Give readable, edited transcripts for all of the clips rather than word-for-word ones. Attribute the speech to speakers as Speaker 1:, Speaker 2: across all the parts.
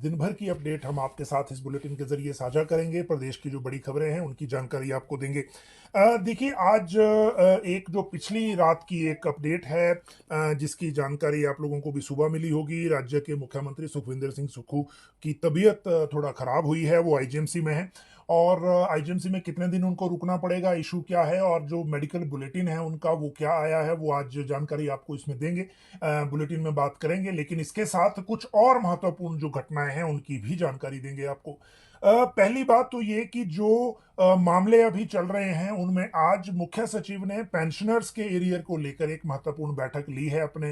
Speaker 1: दिन भर की अपडेट हम आपके साथ इस बुलेटिन के जरिए साझा करेंगे। प्रदेश की जो बड़ी खबरें हैं उनकी जानकारी आपको देंगे। देखिए, आज एक जो पिछली रात की एक अपडेट है, जिसकी जानकारी आप लोगों को भी सुबह मिली होगी। राज्य के मुख्यमंत्री सुखविंदर सिंह सुक्खू की तबीयत थोड़ा खराब हुई है, वो आईजीएमसी में है। और आईजीएमसी में कितने दिन उनको रुकना पड़ेगा, इशू क्या है, और जो मेडिकल बुलेटिन है उनका वो क्या आया है, वो आज जानकारी आपको इसमें देंगे, बुलेटिन में बात करेंगे। लेकिन इसके साथ कुछ और महत्वपूर्ण जो घटनाएं हैं उनकी भी जानकारी देंगे आपको। पहली बात तो ये कि जो मामले अभी चल रहे हैं उनमें आज मुख्य सचिव ने पेंशनर्स के एरियर को लेकर एक महत्वपूर्ण बैठक ली है अपने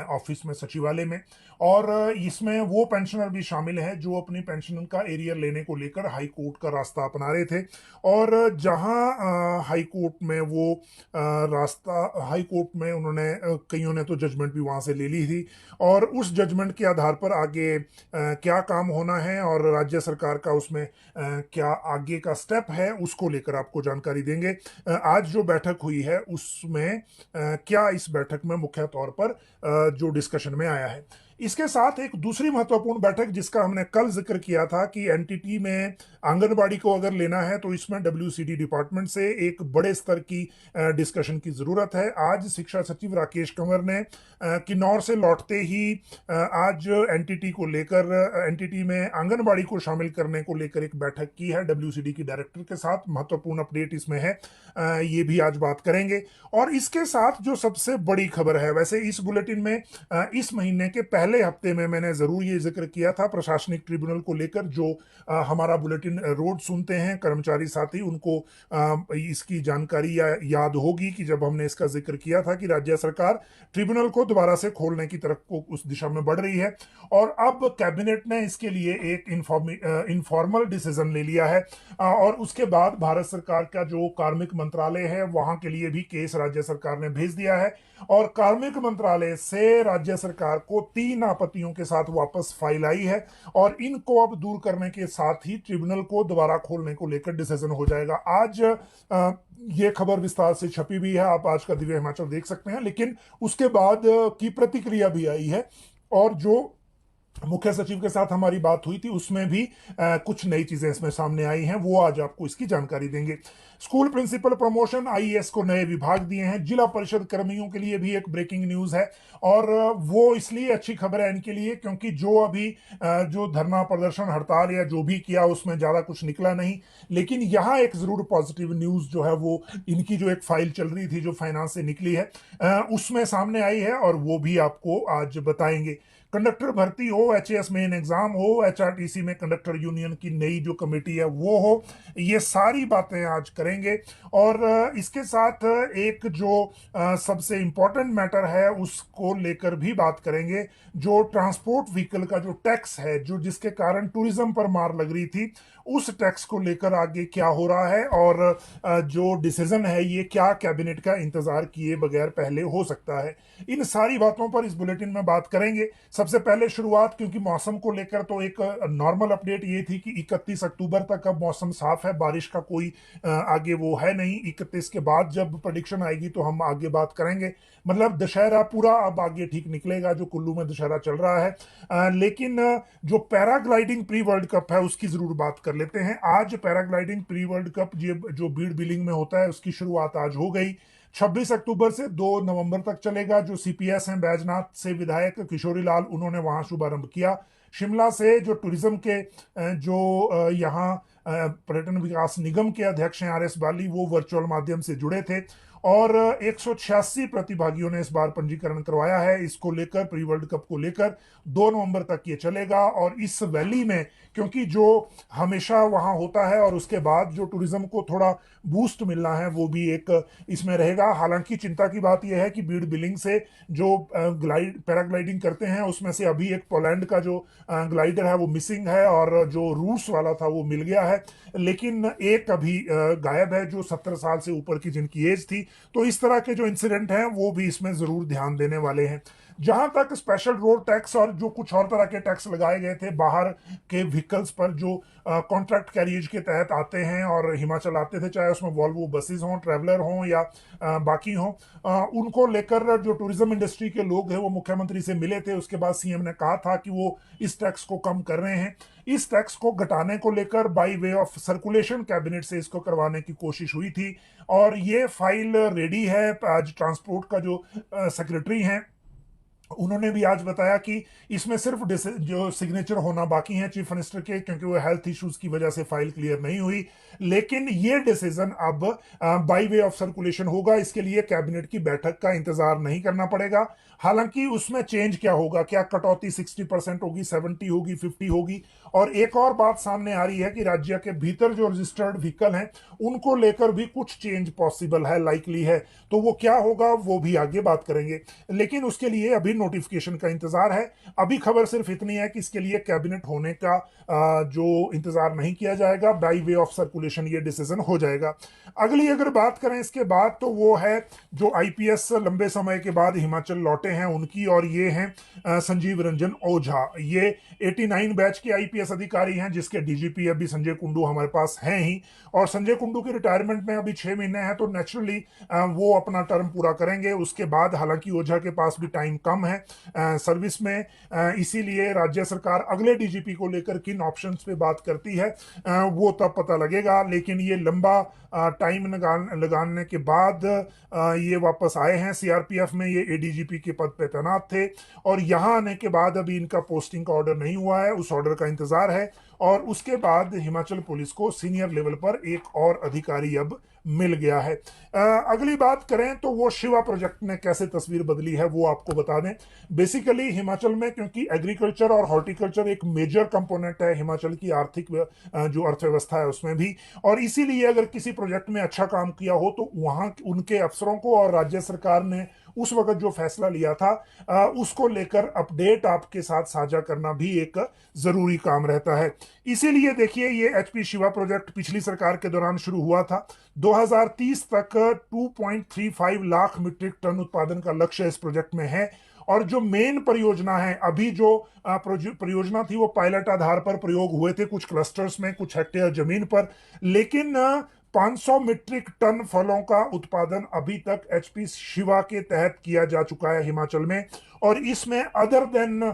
Speaker 1: ऑफिस में, सचिवालय में। और इसमें वो पेंशनर भी शामिल है जो अपनी पेंशन का एरियर लेने को लेकर हाई कोर्ट का रास्ता अपना रहे थे। और जहां हाई कोर्ट में वो रास्ता, हाई कोर्ट में उन्होंने कईयों ने तो जजमेंट भी वहां से ले ली थी। और उस जजमेंट के आधार पर आगे क्या काम होना है और राज्य सरकार का उसमें क्या आगे का स्टेप है, उसको लेकर आपको जानकारी देंगे। आज जो बैठक हुई है उसमें क्या इस बैठक में मुख्य तौर पर जो डिस्कशन में आया है। इसके साथ एक दूसरी महत्वपूर्ण बैठक जिसका हमने कल जिक्र किया था कि एनटीटी में आंगनबाड़ी को अगर लेना है तो इसमें डब्ल्यूसीडी डिपार्टमेंट से एक बड़े स्तर की डिस्कशन की जरूरत है। आज शिक्षा सचिव राकेश कंवर ने किन्नौर से लौटते ही आज एनटीटी को लेकर, एनटीटी में आंगनबाड़ी को शामिल करने को लेकर एक बैठक की है डब्ल्यूसीडी की डायरेक्टर के साथ। महत्वपूर्ण अपडेट इसमें है, ये भी आज बात करेंगे। और इसके साथ जो सबसे बड़ी खबर है, वैसे इस बुलेटिन में इस महीने के पहले हफ्ते में मैंने जरूर ये जिक्र किया था प्रशासनिक ट्रिब्यूनल को लेकर। जो हमारा बुलेटिन रोज सुनते हैं कर्मचारी साथी, उनको इसकी जानकारी याद होगी कि जब हमने इसका जिक्र किया था कि राज्य सरकार ट्रिब्यूनल को दोबारा से खोलने की तरफ को उस दिशा में बढ़ रही है। और अब कैबिनेट ने इसके लिए एक इनफॉर्मल डिसीजन ले लिया है। और उसके बाद भारत सरकार का जो कार्मिक मंत्रालय है वहां के लिए भी केस राज्य सरकार ने भेज दिया है। और कार्मिक मंत्रालय से राज्य सरकार को 3 आपत्तियों के साथ वापस फाइल आई है। और इनको अब दूर करने के साथ ही ट्रिब्यूनल को दोबारा खोलने को लेकर डिसीजन हो जाएगा। आज ये खबर विस्तार से छपी भी है, आप आज का दिव्य हिमाचल देख सकते हैं। लेकिन उसके बाद की प्रतिक्रिया भी आई है, और जो मुख्य सचिव के साथ हमारी बात हुई थी उसमें भी कुछ नई चीजें इसमें सामने आई हैं, वो आज आपको इसकी जानकारी देंगे। स्कूल प्रिंसिपल प्रमोशन, आईएएस को नए विभाग दिए हैं। जिला परिषद कर्मियों के लिए भी एक ब्रेकिंग न्यूज है, और वो इसलिए अच्छी खबर है इनके लिए क्योंकि जो अभी जो धरना प्रदर्शन हड़ताल या जो भी किया उसमें ज्यादा कुछ निकला नहीं। लेकिन यहाँ एक जरूर पॉजिटिव न्यूज जो है वो इनकी जो एक फाइल चल रही थी जो फाइनेंस से निकली है उसमें सामने आई है, और वो भी आपको आज बताएंगे। कंडक्टर भर्ती हो, एचएएस मेन एग्जाम हो, एचआरटीसी में कंडक्टर यूनियन की नई जो कमेटी है वो हो, ये सारी बातें आज करेंगे। और इसके साथ एक जो सबसे इंपॉर्टेंट मैटर है उसको लेकर भी बात करेंगे। जो ट्रांसपोर्ट व्हीकल का जो टैक्स है, जो जिसके कारण टूरिज्म पर मार लग रही थी, उस टैक्स को लेकर आगे क्या हो रहा है, और जो डिसीजन है ये क्या कैबिनेट का इंतजार किए बगैर पहले हो सकता है। इन सारी बातों पर इस बुलेटिन में बात करेंगे। सबसे पहले शुरुआत, क्योंकि मौसम को लेकर तो एक नॉर्मल अपडेट ये थी कि 31 अक्टूबर तक अब मौसम साफ है, बारिश का कोई आगे वो है नहीं। 31 के बाद जब प्रेडिक्शन आएगी तो हम आगे बात करेंगे। मतलब दशहरा पूरा अब आगे ठीक निकलेगा, जो कुल्लू में दशहरा चल रहा है। लेकिन जो पैराग्लाइडिंग प्री वर्ल्ड कप है उसकी जरूर बात कर लेते हैं। आज पैराग्लाइडिंग प्री वर्ल्ड कप जो बीड़ बिलिंग में होता है उसकी शुरुआत आज हो गई। 26 अक्टूबर से 2 नवंबर तक चलेगा। जो सीपीएस हैं बैजनाथ से विधायक किशोरी लाल, उन्होंने वहां शुभारंभ किया। शिमला से जो टूरिज्म के यहाँ पर्यटन विकास निगम के अध्यक्ष हैं आरएस बाली, वो वर्चुअल माध्यम से जुड़े थे। और 186 प्रतिभागियों ने इस बार पंजीकरण करवाया है इसको लेकर, प्री वर्ल्ड कप को लेकर। 2 नवंबर तक ये चलेगा। और इस वैली में, क्योंकि जो हमेशा वहां होता है और उसके बाद जो टूरिज्म को थोड़ा बूस्ट मिलना है वो भी एक इसमें रहेगा। हालांकि चिंता की बात यह है कि बीड़ बिलिंग से जो पैराग्लाइडिंग करते हैं उसमें से अभी एक पोलैंड का जो ग्लाइडर है वो मिसिंग है, और जो रूस वाला था वो मिल गया है, लेकिन एक अभी गायब है जो 70 साल से ऊपर की जिनकी एज थी। तो इस तरह के जो इंसिडेंट हैं वो भी इसमें जरूर ध्यान देने वाले हैं। जहां तक स्पेशल रोड टैक्स और जो कुछ और तरह के टैक्स लगाए गए थे बाहर के व्हीकल्स पर जो कॉन्ट्रैक्ट कैरियज के तहत आते हैं और हिमाचल आते थे, चाहे उसमें वॉल्वो बसेस हों, ट्रैवलर हों या बाकी हों, उनको लेकर जो टूरिज्म इंडस्ट्री के लोग हैं वो मुख्यमंत्री से मिले थे। उसके बाद सीएम ने कहा था कि वो इस टैक्स को कम कर रहे हैं। इस टैक्स को घटाने को लेकर by way of circulation cabinet से इसको करवाने की कोशिश हुई थी और ये फाइल रेडी है। आज ट्रांसपोर्ट का जो सेक्रेटरी हैं उन्होंने भी आज बताया कि इसमें सिर्फ जो सिग्नेचर होना बाकी है चीफ मिनिस्टर के, क्योंकि वो हेल्थ इश्यूज की वजह से फाइल क्लियर नहीं हुई। लेकिन ये डिसीजन अब बाय वे ऑफ सर्कुलेशन होगा, इसके लिए कैबिनेट की बैठक का इंतजार नहीं करना पड़ेगा। हालांकि उसमें चेंज क्या होगा, क्या कटौती 60% होगी, 70 होगी, 50 होगी। और एक और बात सामने आ रही है कि राज्य के भीतर जो रजिस्टर्ड व्हीकल हैं उनको लेकर भी कुछ चेंज पॉसिबल है, लाइकली है। तो वो क्या होगा वो भी आगे बात करेंगे, लेकिन उसके लिए अभी नोटिफिकेशन का इंतजार है। अभी खबर सिर्फ इतनी है कि इसके लिए कैबिनेट होने का जो इंतजार नहीं किया जाएगा, बाय वे ऑफ सर्कुलेशन ये डिसीजन हो जाएगा। अगली अगर बात करें इसके बाद तो वो है जो आईपीएस लंबे समय के बाद हिमाचल लौटे हैं उनकी, और ये हैं संजीव रंजन ओझा। ये 89 बैच के आईपीएस अधिकारी हैं जिसके डीजीपी अभी संजय कुंडू हमारे पास हैं ही, और संजय कुंडू के रिटायरमेंट में अभी 6 महीने हैं, तो नेचुरली वो अपना टर्म पूरा करेंगे उसके बाद। हालांकि ओझा के पास भी टाइम कम है सर्विस में, इसीलिए राज्य सरकार अगले डीजीपी को लेकर किन ऑप्शंस पे बात करती है वो तब पता लगेगा। लेकिन ये लंबा टाइम लगाने के बाद ये वापस आए हैं सीआरपीएफ में। ये एडीजीपी के पद पे तैनात थे और यहाँ आने के बाद अभी इनका पोस्टिंग का ऑर्डर नहीं हुआ है, उस ऑर्डर का इंतजार है। और उसके बाद हिमाचल पुलिस को सीनियर लेवल पर एक और अधिकारी अब मिल गया है। अगली बात करें तो वो शिवा प्रोजेक्ट ने कैसे तस्वीर बदली है वो आपको बता दें। बेसिकली हिमाचल में, क्योंकि एग्रीकल्चर और हॉर्टिकल्चर एक मेजर कंपोनेंट है हिमाचल की आर्थिक जो अर्थव्यवस्था है उसमें भी, और इसीलिए अगर किसी प्रोजेक्ट में अच्छा काम किया हो तो वहां उनके अफसरों को और राज्य सरकार ने उस वक्त जो फैसला लिया था उसको लेकर अपडेट आपके साथ साझा करना भी एक जरूरी काम रहता है। इसीलिए देखिए ये एचपी शिवा प्रोजेक्ट पिछली सरकार के दौरान शुरू हुआ था। 2030 तक 2.35 लाख मीट्रिक टन उत्पादन का लक्ष्य इस प्रोजेक्ट में है। और जो मेन परियोजना है, अभी जो परियोजना थी वो पायलट आधार पर प्रयोग हुए थे कुछ क्लस्टर्स में, कुछ हेक्टेयर जमीन पर, लेकिन 500 मीट्रिक टन फलों का उत्पादन अभी तक एचपी शिवा के तहत किया जा चुका है हिमाचल में। और इसमें अदर देन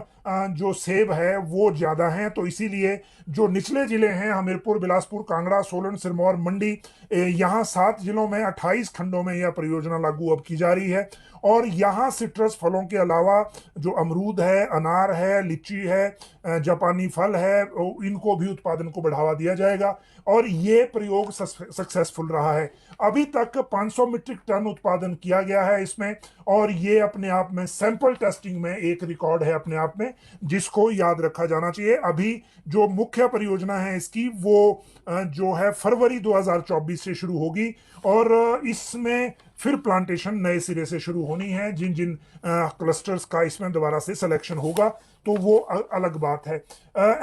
Speaker 1: जो सेब है वो ज्यादा हैं, तो इसीलिए जो निचले जिले हैं हमीरपुर, बिलासपुर, कांगड़ा, सोलन, सिरमौर, मंडी, यहाँ 7 जिलों में 28 खंडों में यह परियोजना लागू अब की जा रही है। और यहाँ सिट्रस फलों के अलावा जो अमरूद है, अनार है, लीची है, जापानी फल है, इनको भी उत्पादन को बढ़ावा दिया जाएगा। और ये प्रयोग सक्सेसफुल रहा है। अभी तक 500 मीट्रिक टन उत्पादन किया गया है इसमें, और ये अपने आप में सैंपल टेस्टिंग में एक रिकॉर्ड है अपने आप में जिसको याद रखा जाना चाहिए। अभी जो मुख्य परियोजना है इसकी वो जो है फरवरी 2024 से शुरू होगी, और इसमें फिर प्लांटेशन नए सिरे से शुरू होनी है। जिन जिन क्लस्टर्स का इसमें दोबारा से सिलेक्शन होगा तो वो अलग बात है।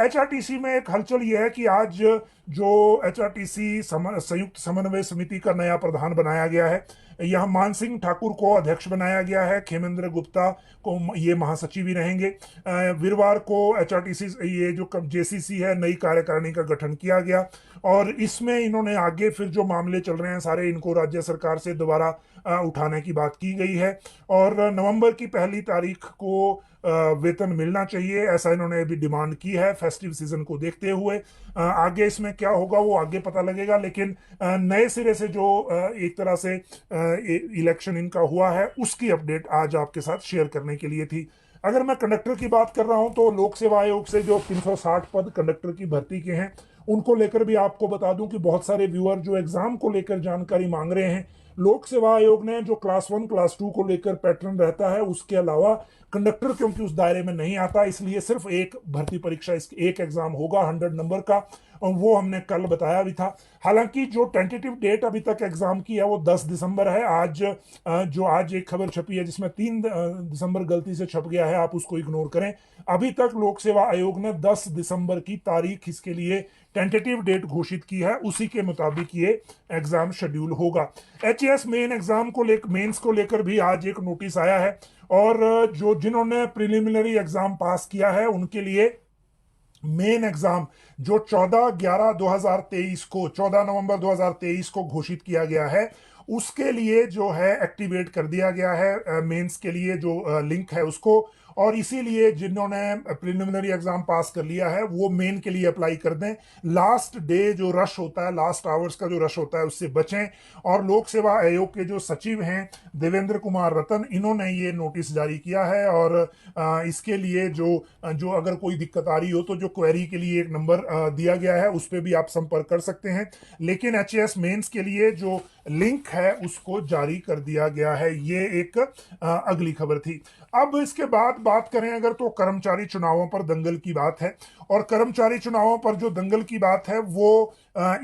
Speaker 1: एचआरटीसी में एक हलचल ये है कि आज जो एचआरटीसी संयुक्त समन्वय समिति का नया प्रधान बनाया गया है, यहाँ मान सिंह ठाकुर को अध्यक्ष बनाया गया है, खेमेंद्र गुप्ता को ये महासचिव ही रहेंगे। वीरवार को एचआरटीसी ये जो जेसीसी है नई कार्यकारिणी का गठन किया गया, और इसमें इन्होंने आगे फिर जो मामले चल रहे हैं सारे इनको राज्य सरकार से दोबारा उठाने की बात की गई है। और नवंबर की 1 तारीख को वेतन मिलना चाहिए, ऐसा इन्होंने अभी डिमांड की है फेस्टिव सीजन को देखते हुए। आगे इसमें क्या होगा वो आगे पता लगेगा, लेकिन नए सिरे से जो एक तरह से इलेक्शन इनका हुआ है उसकी अपडेट आज आपके साथ शेयर करने के लिए थी। अगर मैं कंडक्टर की बात कर रहा हूं तो लोक सेवा आयोग से जो 360 पद कंडक्टर की भर्ती के हैं उनको लेकर भी आपको बता दूं कि बहुत सारे व्यूअर जो एग्जाम को लेकर जानकारी मांग रहे हैं, लोक सेवा आयोग ने जो क्लास 1 क्लास 2 को लेकर पैटर्न रहता है उसके अलावा कंडक्टर क्योंकि उस दायरे में नहीं आता, इसलिए सिर्फ एक भर्ती परीक्षा, एक एग्जाम होगा 100 नंबर का, और वो हमने कल बताया भी था। हालांकि जो टेंटेटिव डेट अभी तक एग्जाम की है वो 10 दिसंबर है। आज जो आज एक खबर छपी है जिसमें 3 दिसंबर गलती से छप गया है, आप उसको इग्नोर करें। अभी तक लोक सेवा आयोग ने 10 दिसंबर की तारीख इसके लिए टेंटेटिव डेट घोषित की है, उसी के मुताबिक ये एग्जाम शेड्यूल होगा। एचएएस मेन एग्जाम को लेकर, मेंस को लेकर भी आज एक नोटिस आया है, और जो जिन्होंने प्रिलिमिनरी एग्जाम पास किया है उनके लिए मेन एग्जाम जो 14 नवंबर 2023 को घोषित किया गया है, उसके लिए जो है एक्टिवेट कर दिया गया है मेंस के लिए जो लिंक है उसको। और इसीलिए जिन्होंने प्रिलिमिनरी एग्जाम पास कर लिया है वो मेन के लिए अप्लाई कर दें। लास्ट डे जो रश होता है, लास्ट आवर्स का जो रश होता है, उससे बचें। और लोक सेवा आयोग के जो सचिव हैं देवेंद्र कुमार रतन, इन्होंने ये नोटिस जारी किया है। और इसके लिए जो जो अगर कोई दिक्कत आ रही हो तो जो क्वेरी के लिए एक नंबर दिया गया है उस पर भी आप संपर्क कर सकते हैं। लेकिन एचएएस मेंस के लिए जो लिंक है उसको जारी कर दिया गया है। ये एक अगली खबर थी। अब इसके बाद बात करें अगर, तो कर्मचारी चुनावों पर दंगल की बात है। और कर्मचारी चुनावों पर जो दंगल की बात है वो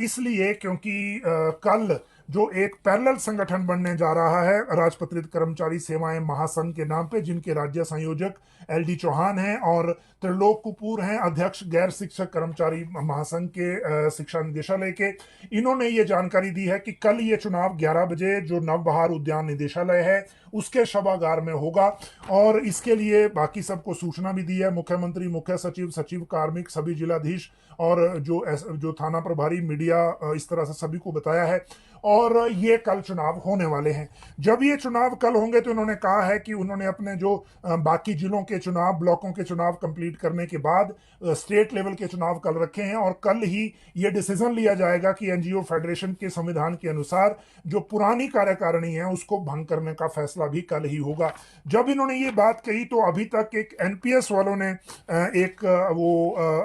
Speaker 1: इसलिए क्योंकि कल जो एक पैरेलल संगठन बनने जा रहा है राजपत्रित कर्मचारी सेवाएं महासंघ के नाम पे, जिनके राज्य संयोजक एलडी चौहान हैं और त्रिलोक कपूर हैं, अध्यक्ष गैर शिक्षक कर्मचारी महासंघ के शिक्षा निदेशालय के। इन्होंने ये जानकारी दी है कि कल ये चुनाव 11 बजे जो नवबहार उद्यान निदेशालय है उसके सभागार में होगा। और इसके लिए बाकी सबको सूचना भी दी है, मुख्यमंत्री, मुख्य सचिव, सचिव कार्मिक, सभी जिलाधीश और जो थाना प्रभारी, मीडिया, इस तरह से सभी को बताया है। और ये कल चुनाव होने वाले हैं। जब ये चुनाव कल होंगे तो इन्होंने कहा है कि उन्होंने अपने जो बाकी जिलों के चुनाव, ब्लॉकों के चुनाव कंप्लीट करने के बाद स्टेट लेवल के चुनाव कल रखे हैं। और कल ही ये डिसीजन लिया जाएगा कि एनजीओ फेडरेशन के संविधान के अनुसार जो पुरानी कार्यकारिणी है उसको भंग करने का फैसला भी कल ही होगा। जब इन्होंने ये बात कही तो अभी तक एक एनपीएस वालों ने एक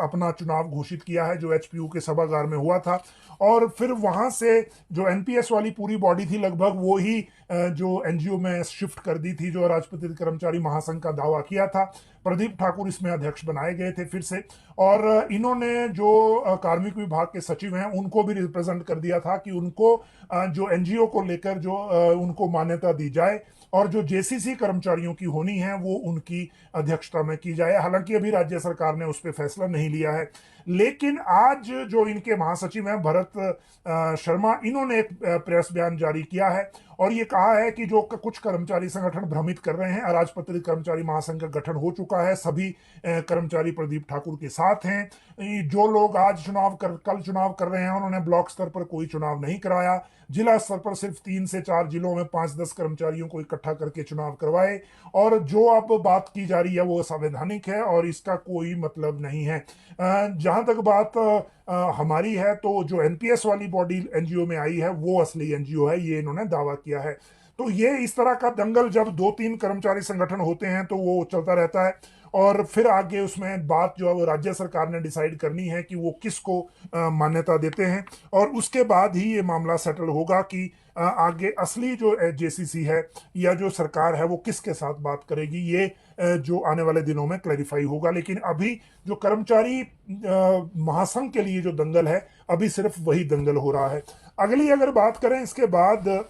Speaker 1: अपना चुनाव घोषित किया है जो एचपीयू के सभागार में हुआ था। और फिर वहां से जो एनपीएस वाली पूरी बॉडी थी लगभग वो ही जो एनजीओ में शिफ्ट कर दी थी, जो राजपत्रित कर्मचारी महासंघ का दावा किया था। प्रदीप ठाकुर इसमें अध्यक्ष बनाए गए थे फिर से। और इन्होंने जो कार्मिक विभाग के सचिव हैं उनको भी रिप्रेजेंट कर दिया था कि उनको जो एनजीओ को लेकर जो उनको मान्यता दी जाए और जो जेसीसी कर्मचारियों की होनी है वो उनकी अध्यक्षता में की जाए। हालांकि अभी राज्य सरकार ने उस पर फैसला नहीं लिया है। लेकिन आज जो इनके महासचिव हैं भरत शर्मा, इन्होंने एक प्रेस बयान जारी किया है और ये कहा है कि जो कुछ कर्मचारी संगठन भ्रमित कर रहे हैं, अराजपत्रित कर्मचारी महासंघ का गठन हो चुका है, सभी कर्मचारी प्रदीप ठाकुर के साथ हैं। जो लोग आज कल चुनाव कर रहे हैं उन्होंने ब्लॉक स्तर पर कोई चुनाव नहीं कराया, जिला स्तर पर सिर्फ 3 से 4 जिलों में 5-10 कर्मचारियों को इकट्ठा करके चुनाव करवाए। और जो अब बात की जा रही है वो संवैधानिक है और इसका कोई मतलब नहीं है। जहां तक बात हमारी है तो जो एनपीएस वाली बॉडी एनजीओ में आई है वो असली एनजीओ है, ये इन्होंने दावा किया है। तो ये इस तरह का दंगल जब 2-3 कर्मचारी संगठन होते हैं तो वो चलता रहता है। और फिर आगे उसमें बात जो है वो राज्य सरकार ने डिसाइड करनी है कि वो किसको मान्यता देते हैं और उसके बाद ही ये मामला सेटल होगा कि आगे असली जो जेसीसी है या जो सरकार है वो किसके साथ बात करेगी। ये जो आने वाले दिनों में क्लैरिफाई होगा। लेकिन अभी जो कर्मचारी महासंघ के लिए जो दंगल है अभी सिर्फ वही दंगल हो रहा है। अगली अगर बात करें इसके बाद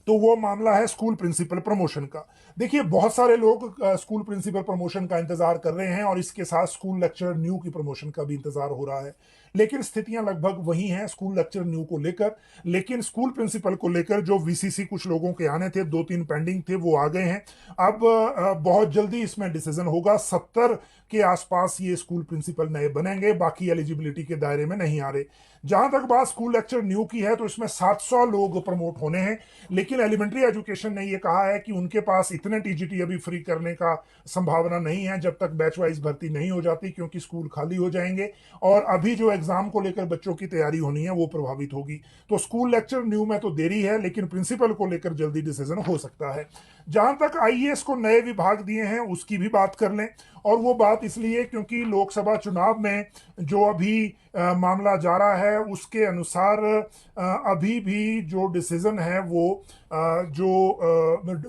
Speaker 1: तो वो मामला है स्कूल प्रिंसिपल प्रमोशन का। देखिए बहुत सारे लोग स्कूल प्रिंसिपल प्रमोशन का इंतजार कर रहे हैं और इसके साथ स्कूल लेक्चरर न्यू की प्रमोशन का भी इंतजार हो रहा है। लेकिन स्थितियां लगभग वही हैं स्कूल लेक्चरर न्यू को लेकर। लेकिन स्कूल प्रिंसिपल को लेकर जो वीसीसी कुछ लोगों के आने थे, 2-3 पेंडिंग थे, वो आ गए हैं। अब बहुत जल्दी इसमें डिसीजन होगा। 70 के आसपास ये स्कूल प्रिंसिपल नए बनेंगे, बाकी एलिजिबिलिटी के दायरे में नहीं आ रहे। जहां तक बात स्कूल लेक्चर न्यू की है तो इसमें 700 लोग प्रमोट होने हैं। लेकिन एलिमेंट्री एजुकेशन ने यह कहा है कि उनके पास इतने टीजीटी अभी फ्री करने का संभावना नहीं है जब तक बैच वाइज भर्ती नहीं हो जाती, क्योंकि स्कूल खाली हो जाएंगे और अभी जो एग्जाम को लेकर बच्चों की तैयारी होनी है वो प्रभावित होगी। तो स्कूल लेक्चर न्यू में तो देरी है, लेकिन प्रिंसिपल को लेकर जल्दी डिसीजन हो सकता है। जहां तक आईएएस को नए विभाग दिए हैं उसकी भी बात कर लें। और वो बात इसलिए क्योंकि लोकसभा चुनाव में जो अभी मामला जा रहा है उसके अनुसार अभी भी जो डिसीजन है वो जो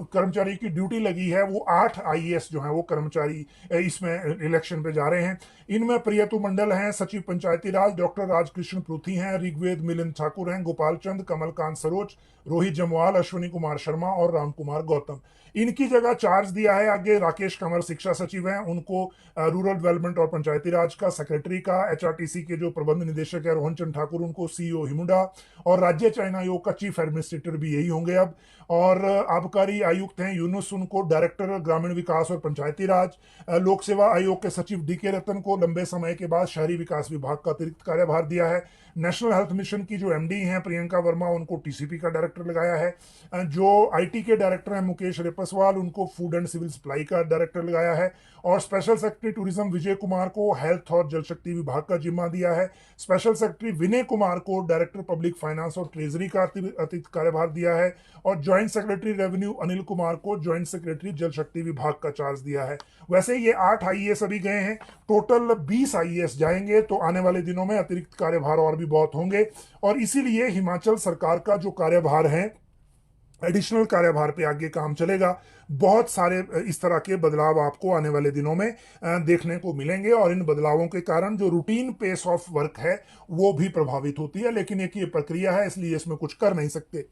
Speaker 1: कर्मचारी की ड्यूटी लगी है वो 8 आईएएस जो हैं वो कर्मचारी इसमें इलेक्शन पे जा रहे हैं। इनमें प्रियतु मंडल हैं, सचिव पंचायती राज डॉक्टर राजकृष्ण पृथ्वी हैं, ऋग्वेद मिलिंद ठाकुर हैं, गोपाल चंद, कमलकांत सरोज, रोहित जमवाल, अश्विनी कुमार शर्मा और राम कुमार गौतम। इनकी जगह चार्ज दिया है आगे राकेश कंवर शिक्षा सचिव हैं, उनको रूरल डेवलपमेंट और पंचायती राज का सेक्रेटरी का, एचआरटीसी के जो प्रबंध निदेशक है रोहन चंद ठाकुर उनको सीईओ हिमुडा, और राज्य चयन आयोग का चीफ एडमिनिस्ट्रेटर भी यही होंगे अब। और आबकारी आयुक्त हैं यूनुस, उनको डायरेक्टर ग्रामीण विकास और पंचायती राज। लोक सेवा आयोग के सचिव डीके रतन को लंबे समय के बाद शहरी विकास विभाग का अतिरिक्त कार्यभार दिया है। नेशनल हेल्थ मिशन की जो एमडी हैं प्रियंका वर्मा, उनको टीसीपी का डायरेक्टर लगाया है। जो आईटी के डायरेक्टर हैं मुकेश रेपसवाल, उनको फूड एंड सिविल सप्लाई का डायरेक्टर लगाया है। और special secretary tourism Vijay Kumar को हेल्थ और जल शक्ति विभाग का जिम्मा दिया है। स्पेशल सेक्रेटरी विनय कुमार को डायरेक्टर पब्लिक फाइनेंस और ट्रेजरी का अतिरिक्त कार्यभार दिया है। और joint secretary revenue Anil Kumar को ज्वाइंट सेक्रेटरी जल शक्ति विभाग का चार्ज दिया है। वैसे ये 8 आईएएस अभी गए हैं, टोटल 20 आईएएस जाएंगे, तो आने वाले दिनों में अतिरिक्त कार्यभार और भी बहुत होंगे। और इसीलिए हिमाचल सरकार का जो कार्यभार है, एडिशनल कार्यभार पे आगे काम चलेगा। बहुत सारे इस तरह के बदलाव आपको आने वाले दिनों में देखने को मिलेंगे, और इन बदलावों के कारण जो रूटीन पेस ऑफ वर्क है वो भी प्रभावित होती है। लेकिन एक ये प्रक्रिया है, इसलिए इसमें कुछ कर नहीं सकते।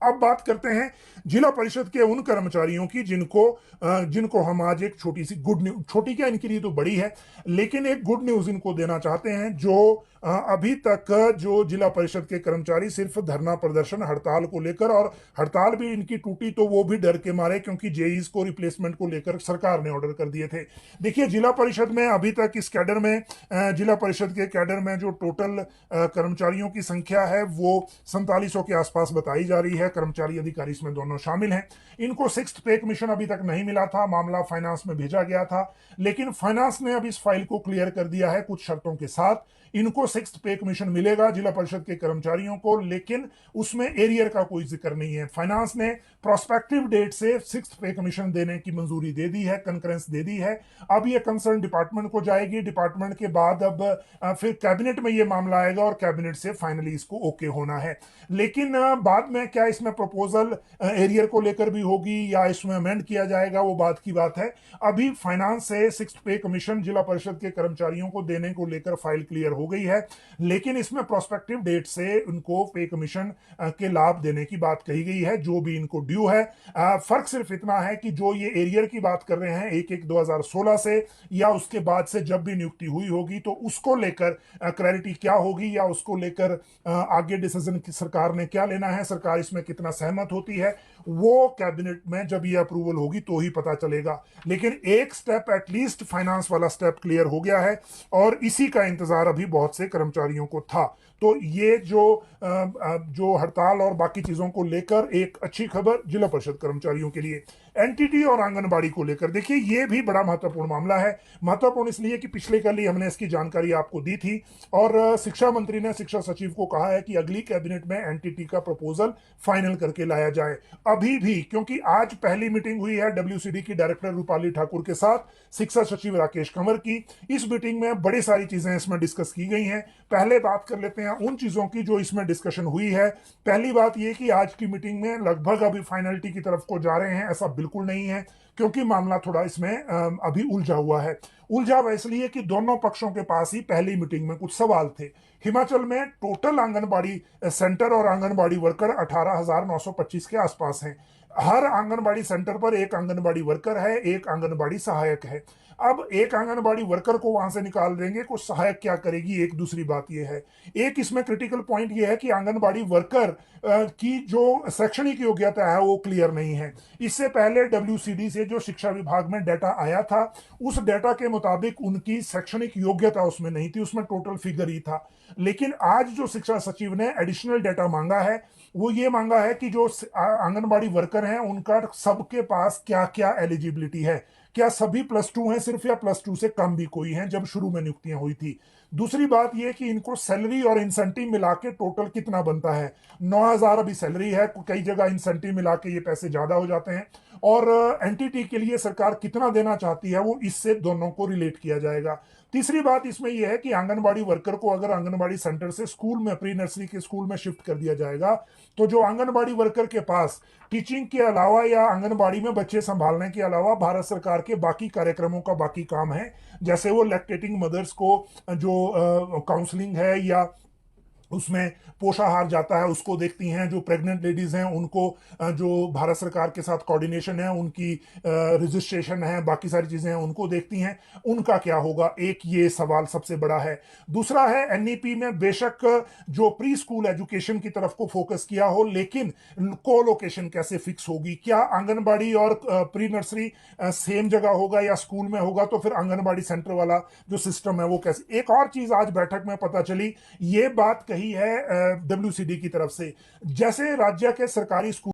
Speaker 1: अब बात करते हैं जिला परिषद के उन कर्मचारियों की जिनको हम आज एक छोटी सी गुड न्यूज, छोटी क्या इनके लिए तो बड़ी है, लेकिन एक गुड न्यूज इनको देना चाहते हैं। जो अभी तक जो जिला परिषद के कर्मचारी सिर्फ धरना प्रदर्शन हड़ताल को लेकर, और हड़ताल भी इनकी टूटी तो वो भी डर के मारे, क्योंकि जेईस को रिप्लेसमेंट को लेकर सरकार ने ऑर्डर कर दिए थे। देखिए, जिला परिषद में अभी तक इस कैडर में, जिला परिषद के कैडर में जो टोटल कर्मचारियों की संख्या है वो 4700 के आसपास बताई जा रही है। कर्मचारी अधिकारी इसमें दोनों शामिल हैं। इनको 6th पे कमीशन अभी तक नहीं मिला था, मामला फाइनेंस में भेजा गया था, लेकिन फाइनेंस ने अब इस फाइल को क्लियर कर दिया है कुछ शर्तों के साथ। इनको 6th पे कमीशन मिलेगा जिला परिषद के कर्मचारियों को, लेकिन उसमें एरियर का कोई जिक्र नहीं है। फाइनेंस ने प्रोस्पेक्टिव डेट से 6th पे कमीशन देने की मंजूरी दे दी है, कंकरेंस दे दी है। अब ये कंसर्न डिपार्टमेंट को जाएगी, डिपार्टमेंट के बाद अब फिर कैबिनेट में ये मामला आएगा और कैबिनेट से फाइनली इसको ओके होना है। लेकिन बाद में क्या इसमें प्रपोजल एरियर को लेकर भी होगी या इसमें अमेंड किया जाएगा, वो बात की बात है। अभी फाइनेंस से 6th पे कमीशन जिला परिषद के कर्मचारियों को देने को लेकर फाइल क्लियर हो गई है, लेकिन इसमें प्रोस्पेक्टिव डेट से उनको पे कमीशन के लाभ देने की बात कही गई है, जो भी इनको ड्यू है। फर्क सिर्फ इतना है कि जो ये एरियर की बात कर रहे हैं 1/1/2016 से या उसके बाद से जब भी नियुक्ति हुई होगी, तो उसको लेकर क्लैरिटी क्या होगी या उसको लेकर आगे डिसीजन की सरकार ने क्या लेना है, सरकार इसमें कितना सहमत होती है, वो कैबिनेट में जब ये अप्रूवल होगी तो ही पता चलेगा। लेकिन एक स्टेप एटलीस्ट फाइनेंस वाला स्टेप क्लियर हो गया है, और इसी का इंतजार अभी बहुत से कर्मचारियों को था। तो ये जो हड़ताल और बाकी चीजों को लेकर एक अच्छी खबर जिला परिषद कर्मचारियों के लिए। एनटीटी और आंगनबाड़ी को लेकर देखिए, ये भी बड़ा महत्वपूर्ण मामला है। महत्वपूर्ण इसलिए कि पिछले कल ही हमने इसकी जानकारी आपको दी थी, और शिक्षा मंत्री ने शिक्षा सचिव को कहा है कि अगली कैबिनेट में एनटीटी का प्रपोजल फाइनल करके लाया जाए अभी भी, क्योंकि आज पहली मीटिंग हुई है डब्ल्यूसीडी की डायरेक्टर रूपाली ठाकुर के साथ शिक्षा सचिव राकेश कंवर की। इस मीटिंग में बड़ी सारी चीजें इसमें डिस्कस की गई हैं। पहले बात कर लेते हैं उन चीजों की जो इसमें डिस्कशन हुई है। पहली बात यह कि आज की मीटिंग में लगभग अभी फाइनलिटी की तरफ को जा रहे हैं, ऐसा बिल्कुल नहीं है, क्योंकि मामला थोड़ा इसमें अभी उलझा हुआ है। उलझा हुआ इसलिए कि दोनों पक्षों के पास ही पहली मीटिंग में कुछ सवाल थे। हिमाचल में टोटल आंगनबाड़ी सेंटर और आंगनबाड़ी वर्कर 18,925 के आसपास हैं। हर आंगनबाड़ी सेंटर पर एक आंगनबाड़ी वर्कर है, एक आंगनबाड़ी सहायक है। अब एक आंगनबाड़ी वर्कर को वहां से निकाल देंगे, कुछ सहायक क्या करेगी, एक दूसरी बात यह है। एक इसमें क्रिटिकल पॉइंट यह है कि आंगनबाड़ी वर्कर की जो शैक्षणिक योग्यता है वो क्लियर नहीं है। इससे पहले डब्ल्यूसीडी से जो शिक्षा विभाग में डाटा आया था, उस डाटा के मुताबिक उनकी शैक्षणिक योग्यता उसमें नहीं थी, उसमें टोटल फिगर ही था। लेकिन आज जो शिक्षा सचिव ने एडिशनल डाटा मांगा है, वो ये मांगा है कि जो आंगनबाड़ी वर्कर हैं उनका सबके पास क्या क्या एलिजिबिलिटी है, क्या सभी +2 हैं सिर्फ, या +2 से कम भी कोई हैं जब शुरू में नियुक्तियां हुई थी। दूसरी बात यह कि इनको सैलरी और इंसेंटिव मिला के टोटल कितना बनता है। 9,000 अभी सैलरी है, कई जगह इंसेंटिव मिला के ये पैसे ज्यादा हो जाते हैं। और एनटीटी के लिए सरकार कितना देना चाहती है वो इससे दोनों को रिलेट किया जाएगा। तीसरी बात इसमें यह है कि आंगनबाड़ी वर्कर को अगर आंगनबाड़ी सेंटर से स्कूल में, प्री नर्सरी के स्कूल में शिफ्ट कर दिया जाएगा, तो जो आंगनबाड़ी वर्कर के पास टीचिंग के अलावा या आंगनबाड़ी में बच्चे संभालने के अलावा भारत सरकार के बाकी कार्यक्रमों का बाकी काम है, जैसे वो लैक्टेटिंग मदर्स को जो काउंसलिंग है या उसमें पोषाहार जाता है उसको देखती हैं, जो प्रेग्नेंट लेडीज हैं उनको जो भारत सरकार के साथ कोऑर्डिनेशन है, उनकी रजिस्ट्रेशन है, बाकी सारी चीजें हैं उनको देखती हैं, उनका क्या होगा, एक ये सवाल सबसे बड़ा है। दूसरा है एनईपी में बेशक जो प्री स्कूल एजुकेशन की तरफ को फोकस किया हो, लेकिन को लोकेशन कैसे फिक्स होगी, क्या आंगनबाड़ी और प्री नर्सरी सेम जगह होगा या स्कूल में होगा, तो फिर आंगनबाड़ी सेंटर वाला जो सिस्टम है वो कैसे। एक और चीज आज बैठक में पता चली, ये बात कही है डब्ल्यूसीडी की तरफ से, जैसे राज्य के सरकारी स्कूल